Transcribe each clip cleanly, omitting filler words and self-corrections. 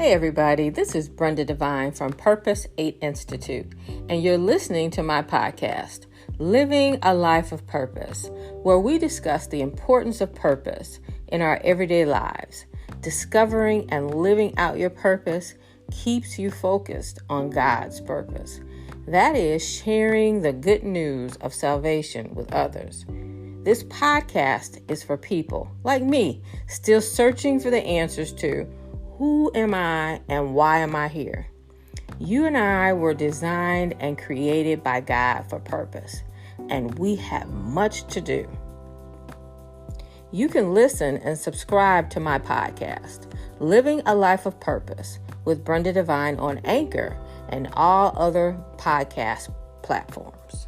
Hey everybody, this is Brenda Devine from Purpose 8 Institute, and you're listening to my podcast, Living a Life of Purpose, where we discuss the importance of purpose in our everyday lives. Discovering and living out your purpose keeps you focused on God's purpose. That is sharing the good news of salvation with others. This podcast is for people like me, still searching for the answers to who am I and why am I here? You and I were designed and created by God for purpose, and we have much to do. You can listen and subscribe to my podcast, Living a Life of Purpose with Brenda Devine on Anchor and all other podcast platforms.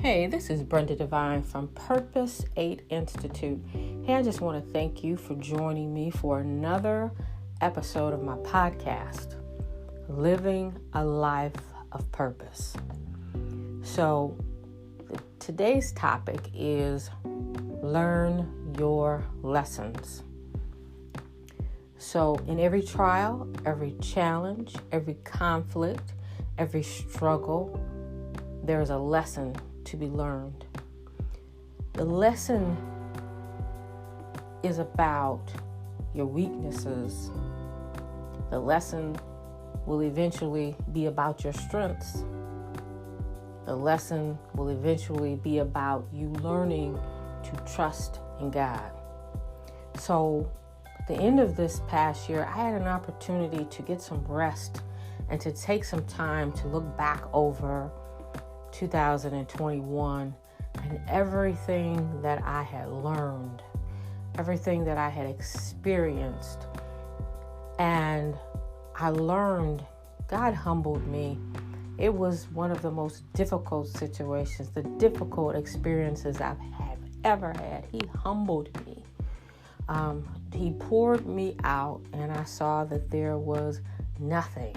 Hey, this is Brenda Devine from Purpose 8 Institute. Hey, I just want to thank you for joining me for another episode of my podcast, Living a Life of Purpose. So, today's topic is learn your lessons. So, in every trial, every challenge, every conflict, every struggle, there's a lesson to be learned. The lesson is about your weaknesses. The lesson will eventually be about your strengths. The lesson will eventually be about you learning to trust in God. So, at the end of this past year, I had an opportunity to get some rest and to take some time to look back over 2021 and everything that I had learned, everything that I had experienced. And I learned God humbled me. It was one of the most difficult situations, the difficult experiences I've ever had. He humbled me. He poured me out, and I saw that there was nothing.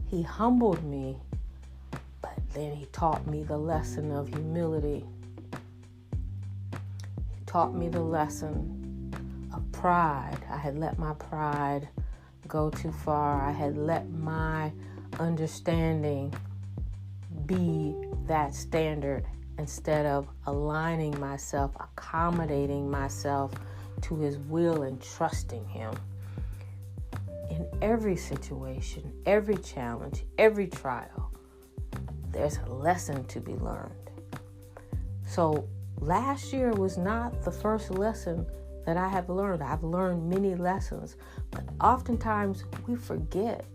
He humbled me. Then he taught me the lesson of humility. He taught me the lesson of pride. I had let my pride go too far. I had let my understanding be that standard instead of aligning myself, accommodating myself to his will and trusting him. In every situation, every challenge, every trial, there's a lesson to be learned. So last year was not the first lesson that I have learned. I've learned many lessons, but oftentimes we forget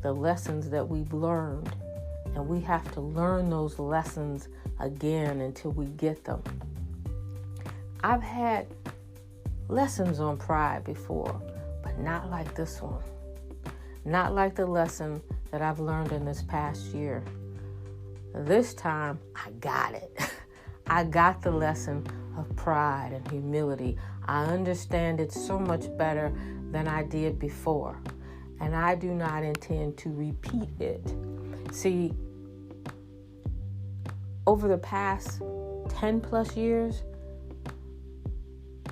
the lessons that we've learned, and we have to learn those lessons again until we get them. I've had lessons on pride before, but not like this one. Not like the lesson that I've learned in this past year. This time, I got it. I got the lesson of pride and humility. I understand it so much better than I did before, and I do not intend to repeat it. See, over the past 10 plus years,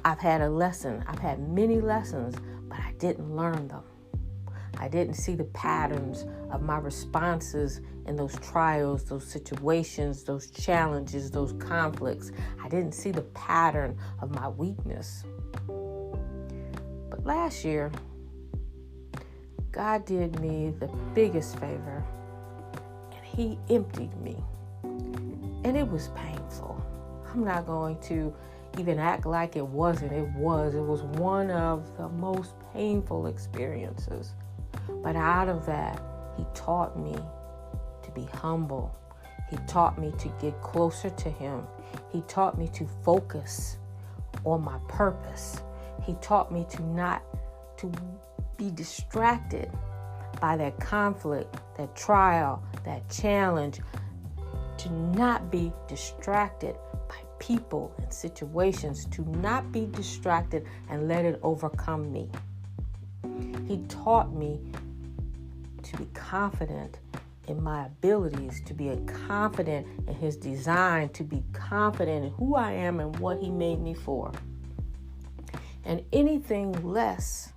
I've had a lesson. I've had many lessons, but I didn't learn them. I didn't see the patterns of my responses in those trials, those situations, those challenges, those conflicts. I didn't see the pattern of my weakness. But last year, God did me the biggest favor, and he emptied me. And it was painful. I'm not going to even act like it wasn't. It was one of the most painful experiences. But out of that, he taught me to be humble. He taught me to get closer to him. He taught me to focus on my purpose. He taught me to not to be distracted by that conflict, that trial, that challenge, to not be distracted by people and situations, to not be distracted and let it overcome me. He taught me to be confident in my abilities, to be confident in his design, to be confident in who I am and what he made me for. And anything less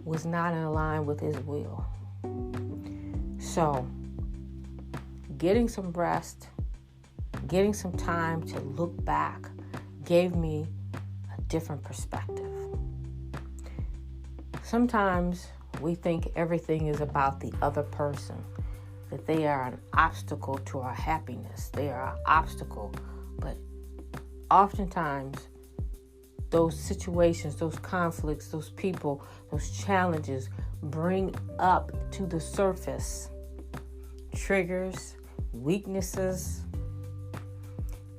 was not in line with his will. So, getting some rest, getting some time to look back gave me a different perspective. Sometimes we think everything is about the other person, that they are an obstacle to our happiness. They are an obstacle. But oftentimes, those situations, those conflicts, those people, those challenges bring up to the surface triggers, weaknesses,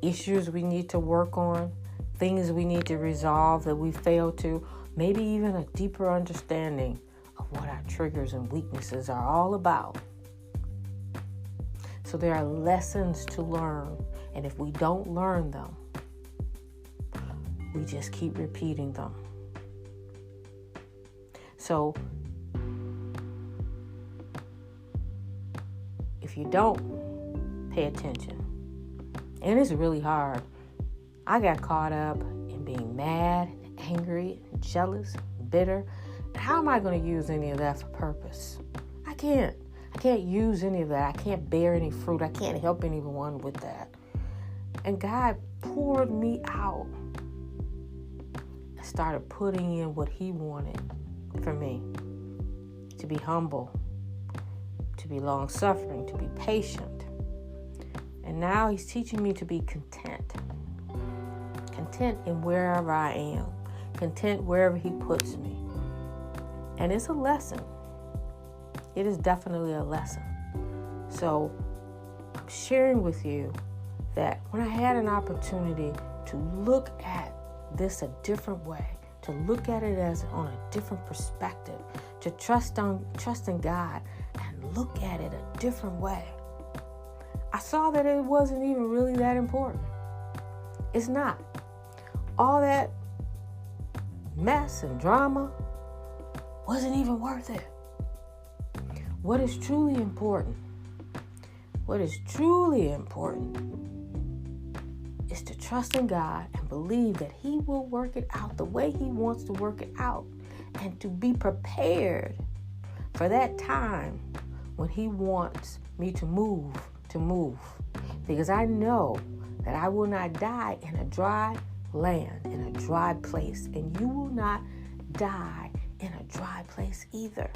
issues we need to work on, things we need to resolve that we fail to, maybe even a deeper understanding of what our triggers and weaknesses are all about. So there are lessons to learn, and if we don't learn them, we just keep repeating them. So if you don't pay attention, and it's really hard. I got caught up in being mad, angry, jealous, bitter. And how am I going to use any of that for purpose? I can't use any of that. I can't bear any fruit. I can't help anyone with that. And God poured me out and started putting in what he wanted for me. To be humble, to be long-suffering, to be patient. And now he's teaching me to be content. Content in wherever I am. Content wherever he puts me. And it's a lesson. It is definitely a lesson. So I'm sharing with you that when I had an opportunity to look at this a different way, to look at it as on a different perspective, to trust in God and look at it a different way, I saw that it wasn't even really that important. It's not. All that mess and drama wasn't even worth it. What is truly important is to trust in God and believe that he will work it out the way he wants to work it out, and to be prepared for that time when he wants me to move. Because I know that I will not die in a dry land, in a dry place, and you will not die in a dry place either.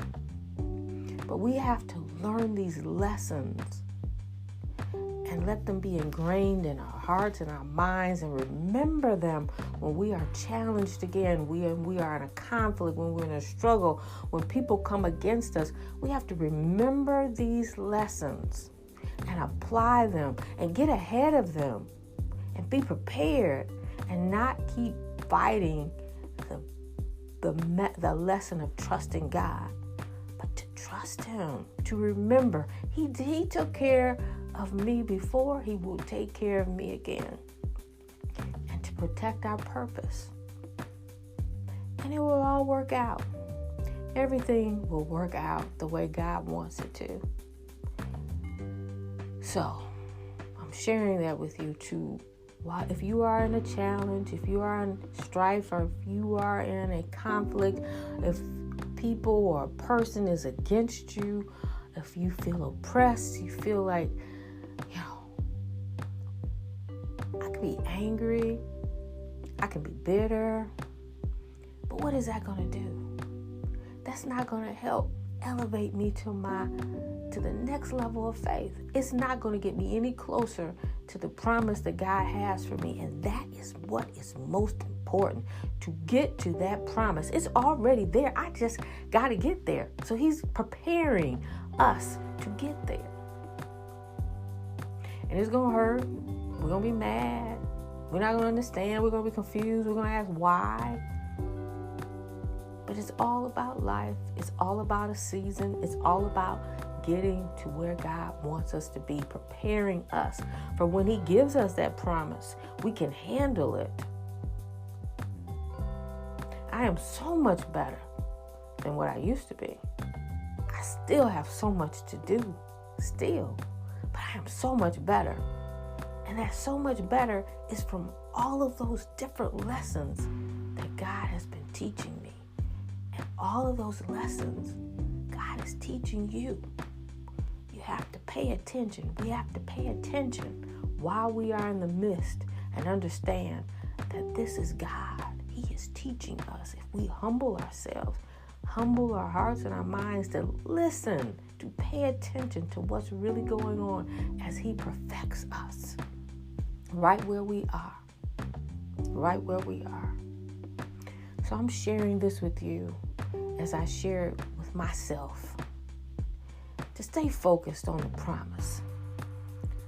But we have to learn these lessons and let them be ingrained in our hearts and our minds, and remember them when we are challenged again, when we are in a conflict, when we're in a struggle, when people come against us. We have to remember these lessons and apply them and get ahead of them and be prepared, and not keep fighting the lesson of trusting God, but to trust him, to remember he took care of me before, he will take care of me again, and to protect our purpose. And it will all work out. Everything will work out the way God wants it to. So I'm sharing that with you too. If you are in a challenge, if you are in strife, or if you are in a conflict, if people or a person is against you, if you feel oppressed, you feel like, I can be angry, I can be bitter, but what is that going to do? That's not going to help elevate me to the next level of faith. It's not going to get me any closer to the promise that God has for me. And that is what is most important, to get to that promise. It's already there. I just got to get there. So he's preparing us to get there. And it's going to hurt. We're going to be mad. We're not going to understand. We're going to be confused. We're going to ask why. But it's all about life. It's all about a season. It's all about getting to where God wants us to be, preparing us for when he gives us that promise, we can handle it. I am so much better than what I used to be. I still have so much to do, still. But I am so much better. And that so much better is from all of those different lessons that God has been teaching me. And all of those lessons, God is teaching you. You have to pay attention. We have to pay attention while we are in the midst and understand that this is God. He is teaching us. If we humble ourselves, humble our hearts and our minds to listen, to pay attention to what's really going on as He perfects us right where we are. Right where we are. So I'm sharing this with you as I share it with myself. To stay focused on the promise.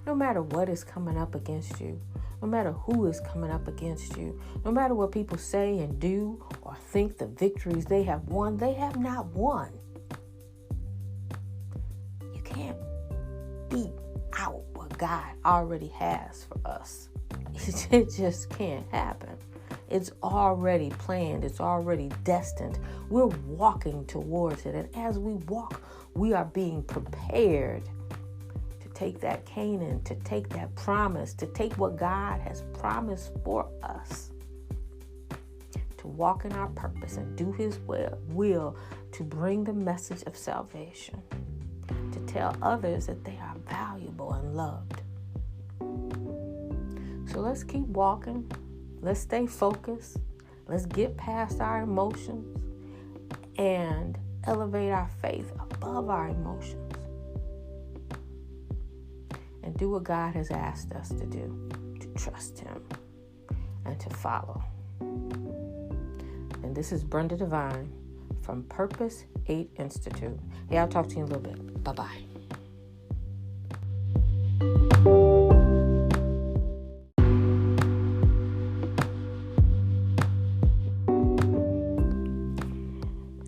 No matter what is coming up against you, no matter who is coming up against you, no matter what people say and do or think the victories they have won, they have not won. You can't beat out what God already has for us. It just can't happen. It's already planned. It's already destined. We're walking towards it. And as we walk, we are being prepared to take that Canaan, to take that promise, to take what God has promised for us, to walk in our purpose and do His will to bring the message of salvation, to tell others that they are valuable and loved. So let's keep walking. Let's stay focused. Let's get past our emotions and elevate our faith above our emotions and do what God has asked us to do, to trust Him and to follow. And this is Brenda Devine from Purpose 8 Institute. Hey, I'll talk to you in a little bit. Bye-bye.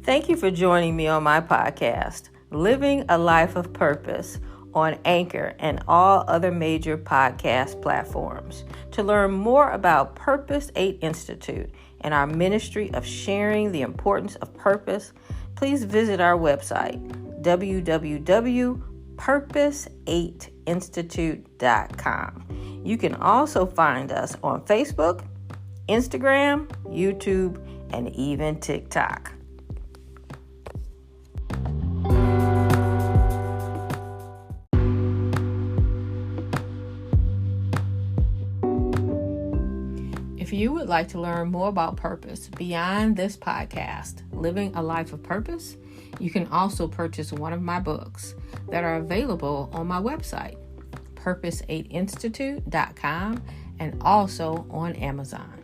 Thank you for joining me on my podcast, Living a Life of Purpose, on Anchor and all other major podcast platforms. To learn more about Purpose 8 Institute and our ministry of sharing the importance of purpose, please visit our website, www.purpose8institute.com. You can also find us on Facebook, Instagram, YouTube, and even TikTok. If you would like to learn more about purpose beyond this podcast, Living a Life of Purpose, you can also purchase one of my books that are available on my website, purpose8institute.com, and also on Amazon.